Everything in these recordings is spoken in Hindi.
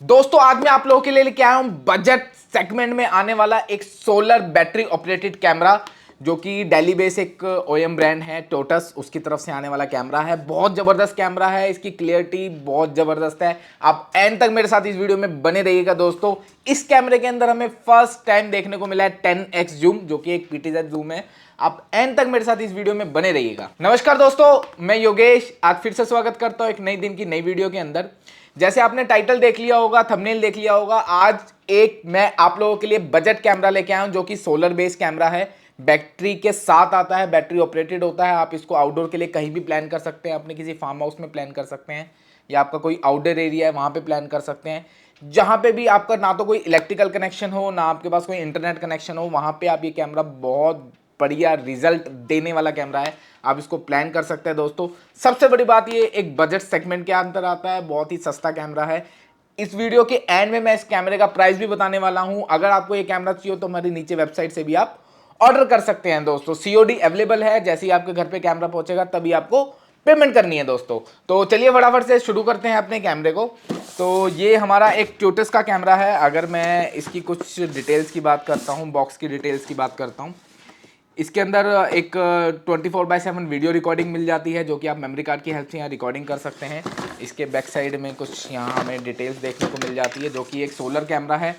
दोस्तों आज मैं आप लोगों के लिए लेके आया हूं बजट सेगमेंट में आने वाला एक सोलर बैटरी ऑपरेटेड कैमरा जो कि दिल्ली बेस एक ओएम ब्रांड है टोटस, उसकी तरफ से आने वाला कैमरा है। बहुत जबरदस्त कैमरा है, इसकी क्लियरिटी बहुत जबरदस्त है। आप एंड तक मेरे साथ इस वीडियो में बने रहिएगा। दोस्तों इस कैमरे के अंदर हमें फर्स्ट टाइम देखने को मिला है 10x जूम, जो कि एक पीटीजेड जूम है। आप एंड तक मेरे साथ इस वीडियो में बने रहिएगा। नमस्कार दोस्तों, मैं योगेश आज फिर से स्वागत करता हूं एक नई दिन की नई वीडियो के अंदर। जैसे आपने टाइटल देख लिया होगा, थंबनेल देख लिया होगा, आज एक मैं आप लोगों के लिए बजट कैमरा लेके आया हूं जो कि सोलर बेस्ड कैमरा है, बैटरी के साथ आता है, बैटरी ऑपरेटेड होता है। आप इसको आउटडोर के लिए कहीं भी प्लान कर सकते हैं, अपने किसी फार्म हाउस में प्लान कर सकते हैं या आपका कोई आउटडोर एरिया है वहां पे प्लान कर सकते हैं। जहां पे भी आपका ना तो कोई इलेक्ट्रिकल कनेक्शन हो ना आपके पास कोई इंटरनेट कनेक्शन हो, वहां पे आप ये कैमरा बहुत बढ़िया रिजल्ट देने वाला कैमरा है। आप इसको प्लान कर सकते हैं। दोस्तों सबसे बड़ी बात ये एक बजट सेगमेंट के अंदर आता है, बहुत ही सस्ता कैमरा है। इस वीडियो के एंड में मैं इस कैमरे का प्राइस भी बताने वाला हूं। अगर आपको ये कैमरा चाहिए तो हमारी नीचे वेबसाइट से भी आप ऑर्डर कर सकते हैं। दोस्तों सीओडी अवेलेबल है, जैसे ही आपके घर पे कैमरा पहुंचेगा तभी आपको पेमेंट करनी है। दोस्तों तो चलिए फटाफट से शुरू करते हैं अपने कैमरे को। तो ये हमारा एक ट्यूटस का कैमरा है। अगर मैं इसकी कुछ डिटेल्स की बात करता हूँ, बॉक्स की डिटेल्स की बात करता हूँ, इसके अंदर एक 24/7 वीडियो रिकॉर्डिंग मिल जाती है जो कि आप मेमोरी कार्ड की हेल्प से यहाँ रिकॉर्डिंग कर सकते हैं। इसके बैक साइड में कुछ यहाँ हमें डिटेल्स देखने को मिल जाती है, जो कि एक सोलर कैमरा है।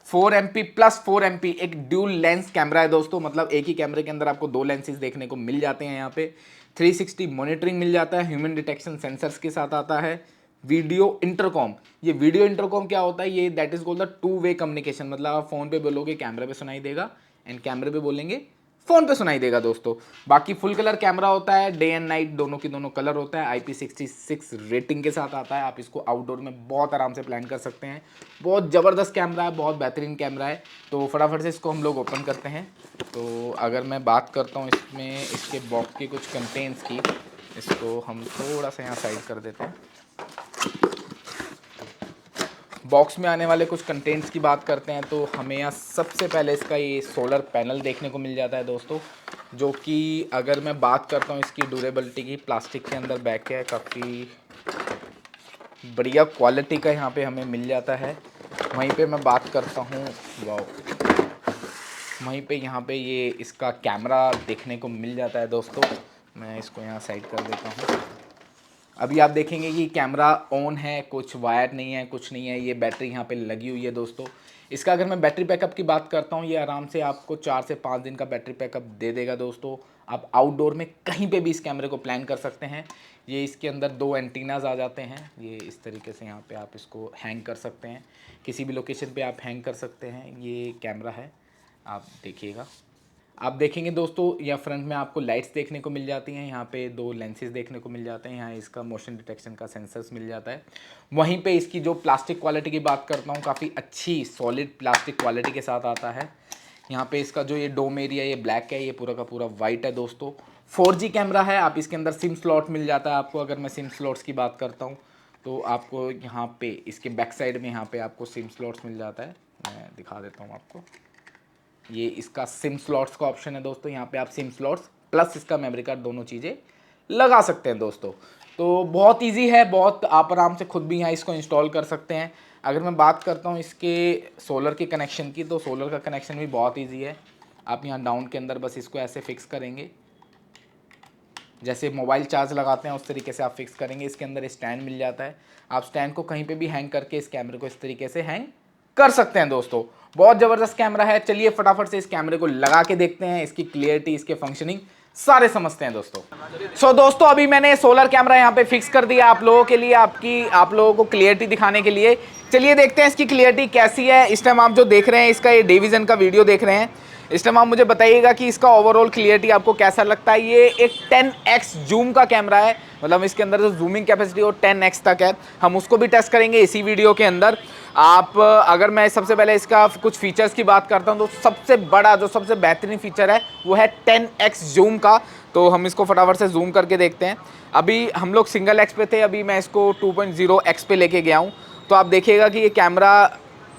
4MP प्लस 4MP एक ड्यूल लेंस कैमरा है। दोस्तों मतलब एक ही कैमरे के अंदर आपको दो लेंसेज देखने को मिल जाते हैं। यहाँ पे 360 मॉनिटरिंग मिल जाता है, ह्यूमन डिटेक्शन सेंसर्स के साथ आता है। वीडियो इंटरकॉम, ये वीडियो इंटरकॉम क्या होता है, ये that is called the two way communication. मतलब आप फोन पे बोलोगे कैमरे पे सुनाई देगा एंड कैमरे पे बोलेंगे फोन पे सुनाई देगा। दोस्तों बाकी फुल कलर कैमरा होता है, डे एंड नाइट दोनों की दोनों कलर होता है। IP66 रेटिंग के साथ आता है। आप इसको आउटडोर में बहुत आराम से प्लान कर सकते हैं। बहुत ज़बरदस्त कैमरा है, बहुत बेहतरीन कैमरा है। तो फटाफट से इसको हम लोग ओपन करते हैं। तो अगर मैं बात करता हूँ इसमें इसके बॉक्स की कुछ कंटेंट्स की, इसको हम थोड़ा सा यहाँ साइड कर देते हैं। बॉक्स में आने वाले कुछ कंटेंट्स की बात करते हैं तो हमें यहाँ सबसे पहले इसका ये सोलर पैनल देखने को मिल जाता है। दोस्तों जो कि अगर मैं बात करता हूँ इसकी ड्यूरेबिलिटी की, प्लास्टिक के अंदर बैक है, काफ़ी बढ़िया क्वालिटी का यहाँ पे हमें मिल जाता है। वहीं पे मैं बात करता हूँ, वाओ, वहीं पे यहाँ पे ये इसका कैमरा देखने को मिल जाता है। दोस्तों मैं इसको यहाँ साइड कर देता हूँ। अभी आप देखेंगे कि कैमरा ऑन है, कुछ वायर नहीं है, कुछ नहीं है, ये बैटरी यहाँ पे लगी हुई है। दोस्तों इसका अगर मैं बैटरी बैकअप की बात करता हूँ, ये आराम से आपको 4 से 5 दिन का बैटरी बैकअप दे देगा। दोस्तों आप आउटडोर में कहीं पे भी इस कैमरे को प्लान कर सकते हैं। ये इसके अंदर 2 एंटीनाज आ जाते हैं, ये इस तरीके से यहाँ पे आप इसको हैंग कर सकते हैं, किसी भी लोकेशन पे आप हैंग कर सकते हैं। ये कैमरा है, आप देखिएगा। आप देखेंगे दोस्तों या फ्रंट में आपको लाइट्स देखने को मिल जाती हैं, यहाँ पे 2 लेंसेज देखने को मिल जाते हैं, यहाँ इसका मोशन डिटेक्शन का सेंसर्स मिल जाता है। वहीं पे इसकी जो प्लास्टिक क्वालिटी की बात करता हूँ, काफ़ी अच्छी सॉलिड प्लास्टिक क्वालिटी के साथ आता है। यहाँ पे इसका जो ये डोम एरिया ये ब्लैक है, ये पूरा का पूरा वाइट है। दोस्तों 4G कैमरा है। आप इसके अंदर सिम स्लॉट मिल जाता है आपको। अगर मैं सिम स्लॉट्स की बात करता हूँ तो आपको यहाँ पे इसके बैक साइड में यहाँ पे आपको सिम स्लॉट्स मिल जाता है। मैं दिखा देता हूँ आपको, ये इसका सिम स्लॉट्स का ऑप्शन है। दोस्तों यहाँ पे आप सिम स्लॉट्स प्लस इसका मेमोरी कार्ड दोनों चीज़ें लगा सकते हैं। दोस्तों तो बहुत इजी है, बहुत आप आराम से खुद भी यहाँ इसको इंस्टॉल कर सकते हैं। अगर मैं बात करता हूँ इसके सोलर के कनेक्शन की, तो सोलर का कनेक्शन भी बहुत ईजी है। आप यहाँ डाउन के अंदर बस इसको ऐसे फिक्स करेंगे, जैसे मोबाइल चार्ज लगाते हैं उस तरीके से आप फिक्स करेंगे। इसके अंदर स्टैंड मिल जाता है, आप स्टैंड को कहीं पे भी हैंग करके इस कैमरे को इस तरीके से हैंग कर सकते हैं। दोस्तों बहुत ज़बरदस्त कैमरा है। चलिए फटाफट से इस कैमरे को लगा के देखते हैं, इसकी क्लियरिटी, इसके फंक्शनिंग सारे समझते हैं। दोस्तों दोस्तों अभी मैंने सोलर कैमरा यहाँ पे फिक्स कर दिया आप लोगों के लिए, आप लोगों को क्लियरिटी दिखाने के लिए। चलिए देखते हैं इसकी क्लियरिटी कैसी है। इस टाइम आप जो देख रहे हैं इसका ये डिवीजन का वीडियो देख रहे हैं। इस टाइम आप मुझे बताइएगा कि इसका ओवरऑल क्लियरिटी आपको कैसा लगता है। ये एक 10x जूम का कैमरा है, मतलब इसके अंदर जो जूमिंग कैपेसिटी वो 10x तक है। हम उसको भी टेस्ट करेंगे इसी वीडियो के अंदर। आप अगर मैं सबसे पहले इसका कुछ फीचर्स की बात करता हूं तो सबसे बड़ा जो सबसे बेहतरीन फीचर है वो है 10x जूम का। तो हम इसको फटाफट से जूम करके देखते हैं। अभी हम लोग सिंगल एक्स पे थे, अभी मैं इसको 2.0x पे लेके गया हूँ। तो आप देखिएगा कि ये कैमरा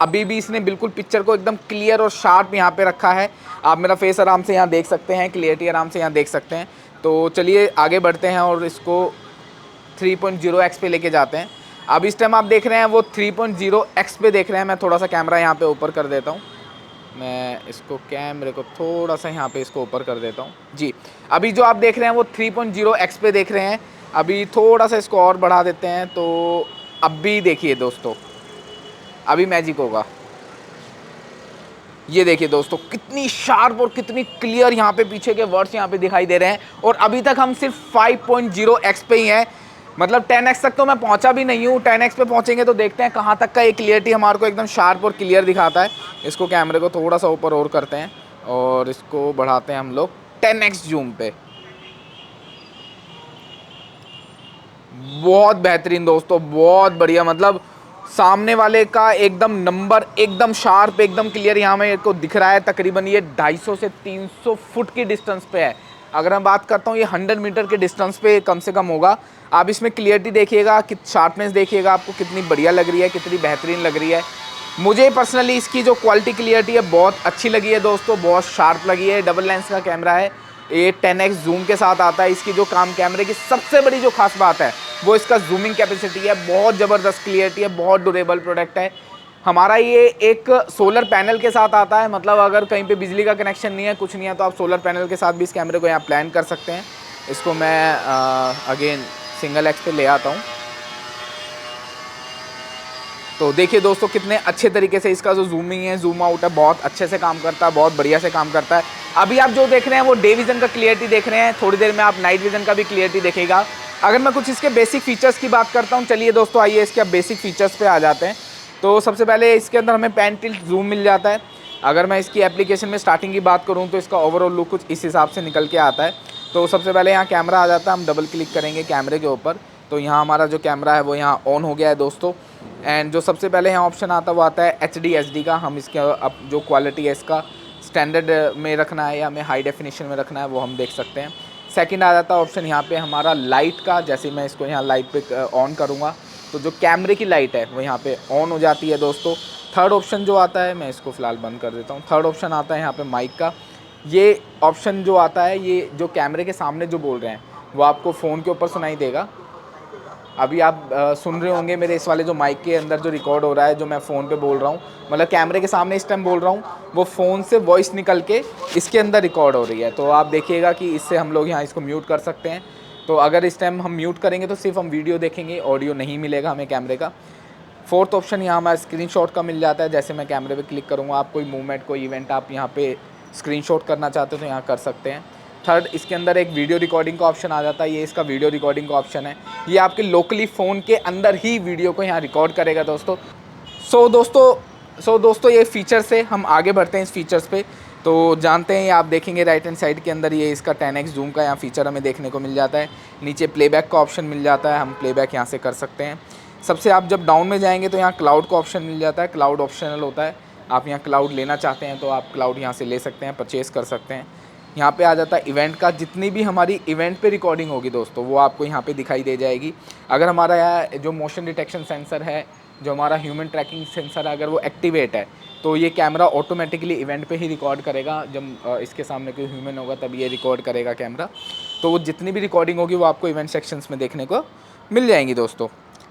अभी भी इसने बिल्कुल पिक्चर को एकदम क्लियर और शार्प यहाँ पे रखा है। आप मेरा फेस आराम से यहाँ देख सकते हैं, क्लियरिटी आराम से यहाँ देख सकते हैं। तो चलिए आगे बढ़ते हैं और इसको 3.0x पे लेके जाते हैं। अब इस टाइम आप देख रहे हैं वो 3.0x पे देख रहे हैं। मैं थोड़ा सा कैमरा यहाँ पे ऊपर कर देता हूँ, मैं इसको कैमरे को थोड़ा सा यहाँ पे इसको ऊपर कर देता हूँ जी। अभी जो आप देख रहे हैं वो 3.0x पे देख रहे हैं। अभी थोड़ा सा इसको और बढ़ा देते हैं, तो अब भी देखिए दोस्तों, अभी मैजिक होगा। ये देखिए दोस्तों कितनी शार्प और कितनी क्लियर यहाँ पे पीछे के वर्ड्स यहाँ पे दिखाई दे रहे हैं। और अभी तक हम सिर्फ 5.0x पे ही हैं, मतलब 10x तक तो मैं पहुँचा भी नहीं हूँ। 10x पे पहुँचेंगे तो देखते हैं कहाँ तक का ये क्लियरिटी हमारे को एकदम शार्प और क्लियर दिखाता है। इसको कैमरे को थोड़ा सा ऊपर और करते हैं और इसको बढ़ाते हैं हम लोग 10x जूम पे। बहुत बेहतरीन दोस्तों, बहुत बढ़िया, मतलब सामने वाले का एकदम नंबर एकदम शार्प एकदम क्लियर यहाँ मेरे को दिख रहा है। तकरीबन ये 250 से 300 फुट की डिस्टेंस पे है। अगर मैं बात करता हूँ ये 100 मीटर के डिस्टेंस पे कम से कम होगा। आप इसमें क्लियरिटी देखिएगा, शार्पनेस देखिएगा, आपको कितनी बढ़िया लग रही है, कितनी बेहतरीन लग रही है। मुझे पर्सनली इसकी जो क्वालिटी क्लियरिटी है बहुत अच्छी लगी है दोस्तों, बहुत शार्प लगी है। डबल लेंस का कैमरा है, ये 10x जूम के साथ आता है। इसकी जो काम कैमरे की सबसे बड़ी जो खास बात है वो इसका जूमिंग कैपेसिटी है। बहुत ज़बरदस्त क्लियरिटी है, बहुत ड्यूरेबल प्रोडक्ट है। हमारा ये एक सोलर पैनल के साथ आता है, मतलब अगर कहीं पे बिजली का कनेक्शन नहीं है, कुछ नहीं है, तो आप सोलर पैनल के साथ भी इस कैमरे को यहाँ प्लान कर सकते हैं। इसको मैं अगेन सिंगल एक्स पे ले आता हूँ। तो देखिए दोस्तों कितने अच्छे तरीके से इसका जो जूमिंग है, जूम आउट है, बहुत अच्छे से काम करता है, बहुत बढ़िया से काम करता है। अभी आप जो देख रहे हैं वो डे विज़न का क्लियरिटी देख रहे हैं, थोड़ी देर में आप नाइट विज़न का भी क्लियरिटी देखेगा। अगर मैं कुछ इसके बेसिक फीचर्स की बात करता हूँ, चलिए दोस्तों आइए इसके अब बेसिक फीचर्स पे आ जाते हैं। तो सबसे पहले इसके अंदर हमें पैन टिल्ट जूम मिल जाता है। अगर मैं इसकी एप्लीकेशन में स्टार्टिंग की बात करूँ तो इसका ओवरऑल लुक कुछ इस हिसाब से निकल के आता है। तो सबसे पहले यहाँ कैमरा आ जाता है, हम डबल क्लिक करेंगे कैमरे के ऊपर तो यहाँ हमारा जो कैमरा है वो यहाँ ऑन हो गया है दोस्तों। एंड जो सबसे पहले यहाँ ऑप्शन आता है वो आता है HD SD का। हम इसके अब जो क्वालिटी है इसका स्टैंडर्ड में रखना है या हमें हाई डेफिनेशन में रखना है वो हम देख सकते हैं। सेकंड आ जाता है ऑप्शन यहाँ पे हमारा लाइट का। जैसे मैं इसको यहाँ लाइट पे ऑन करूँगा तो जो कैमरे की लाइट है वो यहाँ पे ऑन हो जाती है दोस्तों। थर्ड ऑप्शन जो आता है, मैं इसको फ़िलहाल बंद कर देता हूँ। थर्ड ऑप्शन आता है यहाँ पे माइक का। ये ऑप्शन जो आता है, ये जो कैमरे के सामने जो बोल रहे हैं वो आपको फ़ोन के ऊपर सुनाई देगा। अभी आप सुन रहे होंगे मेरे इस वाले जो माइक के अंदर जो रिकॉर्ड हो रहा है, जो मैं फ़ोन पे बोल रहा हूँ, मतलब कैमरे के सामने इस टाइम बोल रहा हूँ, वो फ़ोन से वॉइस निकल के इसके अंदर रिकॉर्ड हो रही है। तो आप देखिएगा कि इससे हम लोग यहाँ इसको म्यूट कर सकते हैं। तो अगर इस टाइम हम म्यूट करेंगे तो सिर्फ हम वीडियो देखेंगे, ऑडियो नहीं मिलेगा हमें कैमरे का। फोर्थ ऑप्शन यहाँ हमारा स्क्रीनशॉट का मिल जाता है। जैसे मैं कैमरे पे क्लिक करूँगा, आप कोई मूवमेंट, कोई इवेंट आप यहाँ पे स्क्रीनशॉट करना चाहते हो तो यहाँ कर सकते हैं। थर्ड, इसके अंदर एक वीडियो रिकॉर्डिंग का ऑप्शन आ जाता है। ये इसका वीडियो रिकॉर्डिंग का ऑप्शन है। ये आपके लोकली फ़ोन के अंदर ही वीडियो को यहाँ रिकॉर्ड करेगा दोस्तों। सो दोस्तों ये फीचर्स है, हम आगे बढ़ते हैं इस फीचर्स पे। तो जानते हैं, आप देखेंगे राइट हैंड साइड के अंदर ये इसका 10x जूम का यहाँ फीचर हमें देखने को मिल जाता है। नीचे प्लेबैक का ऑप्शन मिल जाता है, हम प्लेबैक यहाँ से कर सकते हैं। सबसे आप जब डाउन में जाएंगे तो यहाँ क्लाउड का ऑप्शन मिल जाता है। क्लाउड ऑप्शनल होता है, आप यहाँ क्लाउड लेना चाहते हैं तो आप क्लाउड यहाँ से ले सकते हैं, परचेज़ कर सकते हैं। यहाँ पे आ जाता है इवेंट का। जितनी भी हमारी इवेंट पे रिकॉर्डिंग होगी दोस्तों वो आपको यहाँ पे दिखाई दे जाएगी। अगर हमारा यहाँ जो मोशन डिटेक्शन सेंसर है, जो हमारा ह्यूमन ट्रैकिंग सेंसर है, अगर वो एक्टिवेट है तो ये कैमरा ऑटोमेटिकली इवेंट पे ही रिकॉर्ड करेगा। जब इसके सामने कोई ह्यूमन होगा तब ये रिकॉर्ड करेगा कैमरा। तो वो जितनी भी रिकॉर्डिंग होगी वो आपको इवेंट सेक्शंस में देखने को मिल जाएंगी दोस्तों।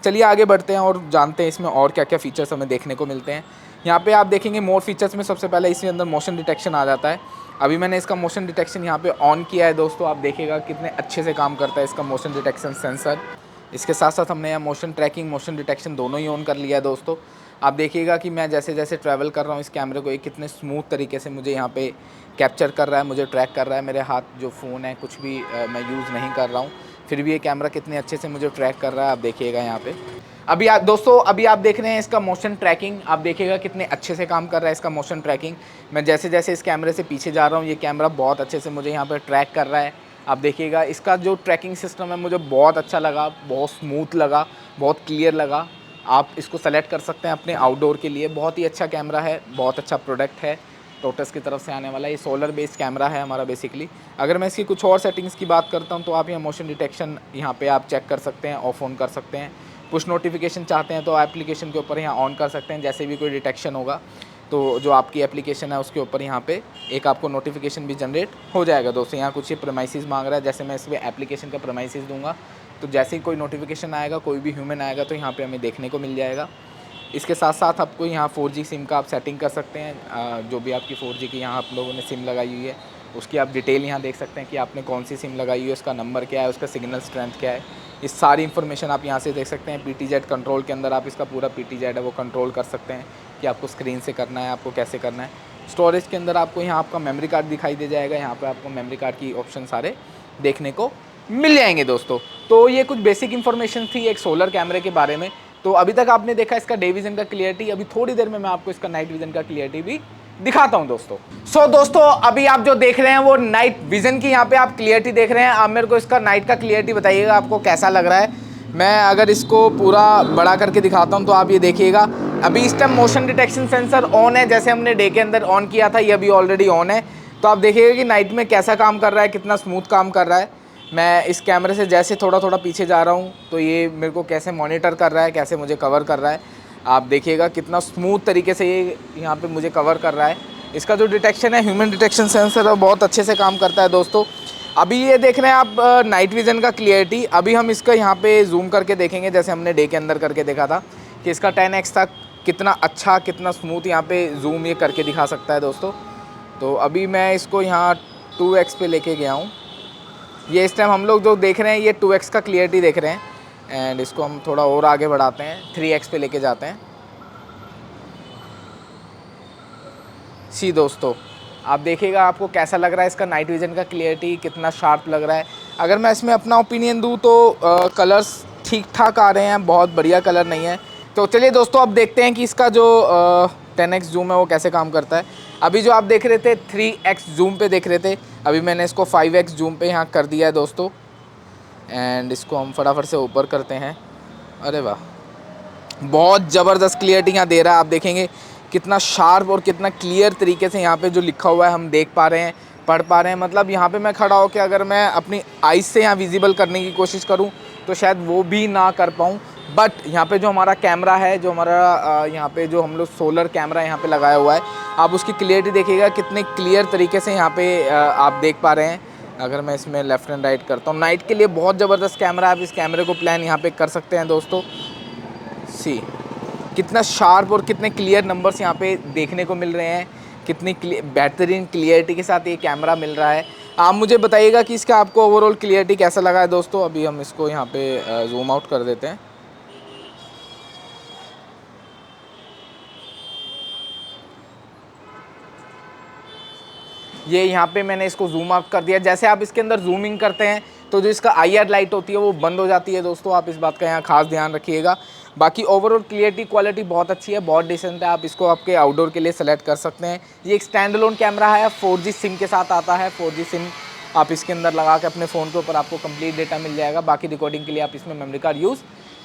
चलिए आगे बढ़ते हैं और जानते हैं इसमें और क्या क्या फ़ीचर्स हमें देखने को मिलते हैं। यहाँ पे आप देखेंगे मोर फीचर्स में सबसे पहले इसके अंदर मोशन डिटेक्शन आ जाता है। अभी मैंने इसका मोशन डिटेक्शन यहाँ पे ऑन किया है दोस्तों। आप देखिएगा कितने अच्छे से काम करता है इसका मोशन डिटेक्शन सेंसर। इसके साथ साथ हमने यहाँ मोशन ट्रैकिंग, मोशन डिटेक्शन दोनों ही ऑन कर लिया है दोस्तों। आप देखिएगा कि मैं जैसे जैसे ट्रैवल कर रहा हूँ इस कैमरे को, ये कितने स्मूथ तरीके से मुझे यहाँ पे कैप्चर कर रहा है, मुझे ट्रैक कर रहा है। मेरे हाथ जो फ़ोन है कुछ भी मैं यूज़ नहीं कर रहा हूँ, फिर भी ये कैमरा कितने अच्छे से मुझे ट्रैक कर रहा है। आप देखिएगा यहाँ पे अभी आप दोस्तों अभी आप देख रहे हैं इसका मोशन ट्रैकिंग। आप देखिएगा कितने अच्छे से काम कर रहा है इसका मोशन ट्रैकिंग। मैं जैसे जैसे इस कैमरे से पीछे जा रहा हूँ ये कैमरा बहुत अच्छे से मुझे यहाँ पर ट्रैक कर रहा है। आप देखिएगा इसका जो ट्रैकिंग सिस्टम है मुझे बहुत अच्छा लगा, बहुत स्मूथ लगा, बहुत क्लियर लगा। आप इसको सेलेक्ट कर सकते हैं अपने आउटडोर के लिए। बहुत ही अच्छा कैमरा है, बहुत अच्छा प्रोडक्ट है टोटस की तरफ से आने वाला। ये सोलर बेस्ड कैमरा है हमारा बेसिकली। अगर मैं इसकी कुछ और सेटिंग्स की बात करता हूँ तो आप यहाँ मोशन डिटेक्शन यहाँ पे आप चेक कर सकते हैं, ऑफ ऑन कर सकते हैं। पुश नोटिफिकेशन चाहते हैं तो एप्लीकेशन के ऊपर यहाँ ऑन कर सकते हैं जैसे भी कोई डिटेक्शन होगा। तो जो आपकी एप्लीकेशन है उसके ऊपर यहाँ पे एक आपको नोटिफिकेशन भी जनरेट हो जाएगा दोस्तों। यहाँ कुछ ये प्रेमाइसेस मांग रहा है, जैसे मैं इसमें एप्लीकेशन का प्रेमाइसेस दूंगा तो जैसे ही कोई नोटिफिकेशन आएगा, कोई भी ह्यूमन आएगा तो यहाँ पे हमें देखने को मिल जाएगा। इसके साथ साथ आपको यहाँ 4G सिम का आप सेटिंग कर सकते हैं। जो भी आपकी 4G की यहाँ आप लोगों ने सिम लगाई हुई है उसकी आप डिटेल यहाँ देख सकते हैं कि आपने कौन सी सिम लगाई हुई है, उसका नंबर क्या है, उसका सिग्नल स्ट्रेंथ क्या है, इस सारी इन्फॉर्मेशन आप यहाँ से देख सकते हैं। PTZ कंट्रोल के अंदर आप इसका पूरा PTZ है वो कंट्रोल कर सकते हैं कि आपको स्क्रीन से करना है, आपको कैसे करना है। स्टोरेज के अंदर आपको यहाँ आपका मेमोरी कार्ड दिखाई दे जाएगा, यहाँ पर आपको मेमोरी कार्ड की ऑप्शन सारे देखने को मिल जाएंगे दोस्तों। तो ये कुछ बेसिक इन्फॉर्मेशन थी एक सोलर कैमरे के बारे में। तो अभी तक आपने देखा इसका डे विजन का क्लियरिटी, अभी थोड़ी देर में मैं आपको इसका नाइट विजन का क्लियरिटी भी दिखाता हूं दोस्तों। सो दोस्तों अभी आप जो देख रहे हैं वो नाइट विजन की यहाँ पे आप क्लियरिटी देख रहे हैं। आप मेरे को इसका नाइट का क्लियरिटी बताइएगा आपको कैसा लग रहा है। मैं अगर इसको पूरा बड़ा करके दिखाता हूँ तो आप ये देखिएगा, अभी इस time motion detection sensor on है, जैसे हमने डे के अंदर ऑन किया था ये अभी ऑलरेडी ऑन है। तो आप देखिएगा कि नाइट में कैसा काम कर रहा है, कितना स्मूथ काम कर रहा है। मैं इस कैमरे से जैसे थोड़ा थोड़ा पीछे जा रहा हूँ तो ये मेरे को कैसे मॉनिटर कर रहा है, कैसे मुझे कवर कर रहा है। आप देखिएगा कितना स्मूथ तरीके से ये यहाँ पे मुझे कवर कर रहा है। इसका जो डिटेक्शन है, ह्यूमन डिटेक्शन सेंसर है, बहुत अच्छे से काम करता है दोस्तों। अभी ये देख रहे हैं आप नाइट विजन का क्लियरिटी। अभी हम इसका यहाँ पे जूम करके देखेंगे, जैसे हमने डे के अंदर करके देखा था कि इसका 10x तक कितना अच्छा, कितना स्मूथ यहाँ पे जूम ये करके दिखा सकता है दोस्तों। तो अभी मैं इसको यहाँ 2x पे लेके गया हूँ। ये इस टाइम हम लोग जो देख रहे हैं ये 2x का क्लियरिटी देख रहे हैं। एंड इसको हम थोड़ा और आगे बढ़ाते हैं, 3x पे लेके जाते हैं। सी दोस्तों आप देखिएगा आपको कैसा लग रहा है इसका नाइट विजन का क्लियरिटी, कितना शार्प लग रहा है। अगर मैं इसमें अपना ओपिनियन दूं तो कलर्स ठीक ठाक आ रहे हैं, बहुत बढ़िया कलर नहीं है। तो चलिए दोस्तों अब देखते हैं कि इसका जो 10x जूम है वो कैसे काम करता है। अभी जो आप देख रहे थे 3x जूम पे देख रहे थे, अभी मैंने इसको 5x जूम पे यहाँ कर दिया है दोस्तों। एंड इसको हम फटाफट से ऊपर करते हैं। अरे वाह, बहुत ज़बरदस्त क्लियरिटी यहाँ दे रहा है। आप देखेंगे कितना शार्प और कितना क्लियर तरीके से यहाँ पे जो लिखा हुआ है हम देख पा रहे हैं, पढ़ पा रहे हैं। मतलब यहाँ पे मैं खड़ा होकर अगर मैं अपनी आइज़ से यहाँ विजिबल करने की कोशिश करूँ तो शायद वो भी ना कर पाऊँ। बट यहाँ पे जो हमारा कैमरा है, जो हमारा यहाँ पे जो हम लोग सोलर कैमरा यहाँ पे लगाया हुआ है, आप उसकी क्लियरिटी देखिएगा कितने क्लियर तरीके से यहाँ पे आप देख पा रहे हैं। अगर मैं इसमें लेफ़्ट एंड राइट करता हूँ, नाइट के लिए बहुत ज़बरदस्त कैमरा है। आप इस कैमरे को प्लान यहाँ पे कर सकते हैं दोस्तों। सी कितना शार्प और कितने क्लियर नंबर्स यहाँ पे देखने को मिल रहे हैं, कितनी बेहतरीन क्लियरिटी के साथ ये कैमरा मिल रहा है। आप मुझे बताइएगा कि इसका आपको ओवरऑल क्लियरिटी कैसा लगा है दोस्तों। अभी हम इसको यहाँ पे जूम आउट कर देते हैं। ये यहाँ पे मैंने इसको जूम आउट कर दिया। जैसे आप इसके अंदर जूमिंग करते हैं तो जो इसका IR लाइट होती है वो बंद हो जाती है दोस्तों। आप इस बात का यहाँ खास ध्यान रखिएगा। बाकी ओवरऑल क्लियरिटी क्वालिटी बहुत अच्छी है, बहुत डिसेंट है। आप इसको आपके आउटडोर के लिए सेलेक्ट कर सकते हैं। ये एक स्टैंड अलोन कैमरा है, 4G सिम के साथ आता है। 4G सिम आप इसके अंदर लगा के अपने फ़ोन के ऊपर आपको कंप्लीट डेटा मिल जाएगा। बाकी रिकॉर्डिंग के लिए आप इसमें मेमोरी कार्ड यूज़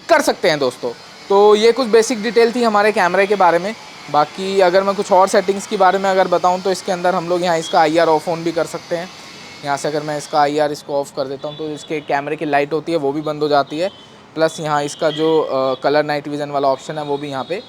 कर सकते हैं दोस्तों। तो ये कुछ बेसिक डिटेल थी हमारे कैमरे के बारे में। बाकी अगर मैं कुछ और सेटिंग्स के बारे में अगर बताऊं तो इसके अंदर हम लोग यहाँ इसका IR ऑफ ऑन भी कर सकते हैं। यहाँ से अगर मैं इसका IR इसको ऑफ़ कर देता हूँ तो इसके कैमरे की लाइट होती है वो भी बंद हो जाती है। प्लस यहाँ इसका जो कलर नाइट विज़न वाला ऑप्शन है वो भी यहाँ पे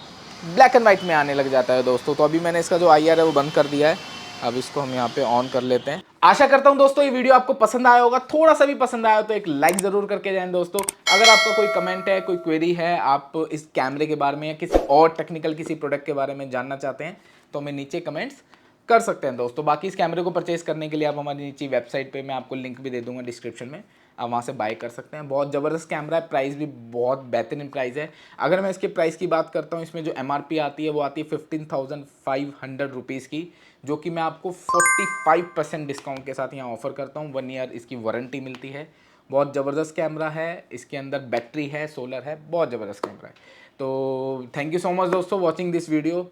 ब्लैक एंड वाइट में आने लग जाता है दोस्तों। तो अभी मैंने इसका जो IR है वो बंद कर दिया है। अब इसको हम यहाँ पे ऑन कर लेते हैं। आशा करता हूँ दोस्तों ये वीडियो आपको पसंद आया होगा। थोड़ा सा भी पसंद आया तो एक लाइक ज़रूर करके जाएं दोस्तों। अगर आपका कोई कमेंट है, कोई क्वेरी है, आप इस कैमरे के बारे में या किसी और टेक्निकल किसी प्रोडक्ट के बारे में जानना चाहते हैं तो हमें नीचे कमेंट्स कर सकते हैं दोस्तों। बाकी इस कैमरे को परचेज करने के लिए आप हमारी नीचे वेबसाइट पे मैं आपको लिंक भी दे दूंगा डिस्क्रिप्शन में, आप वहाँ से बाय कर सकते हैं। बहुत ज़बरदस्त कैमरा है, प्राइस भी बहुत बेहतरीन प्राइस है। अगर मैं इसके प्राइस की बात करता हूँ, इसमें जो MRP आती है वो आती है 15,500 रुपीज़ की, जो कि मैं आपको 45% डिस्काउंट के साथ यहाँ ऑफ़र करता हूँ। 1 ईयर इसकी वारंटी मिलती है। बहुत ज़बरदस्त कैमरा है, इसके अंदर बैटरी है, सोलर है, बहुत ज़बरदस्त कैमरा है। तो थैंक यू सो मच दोस्तों वॉचिंग दिस वीडियो।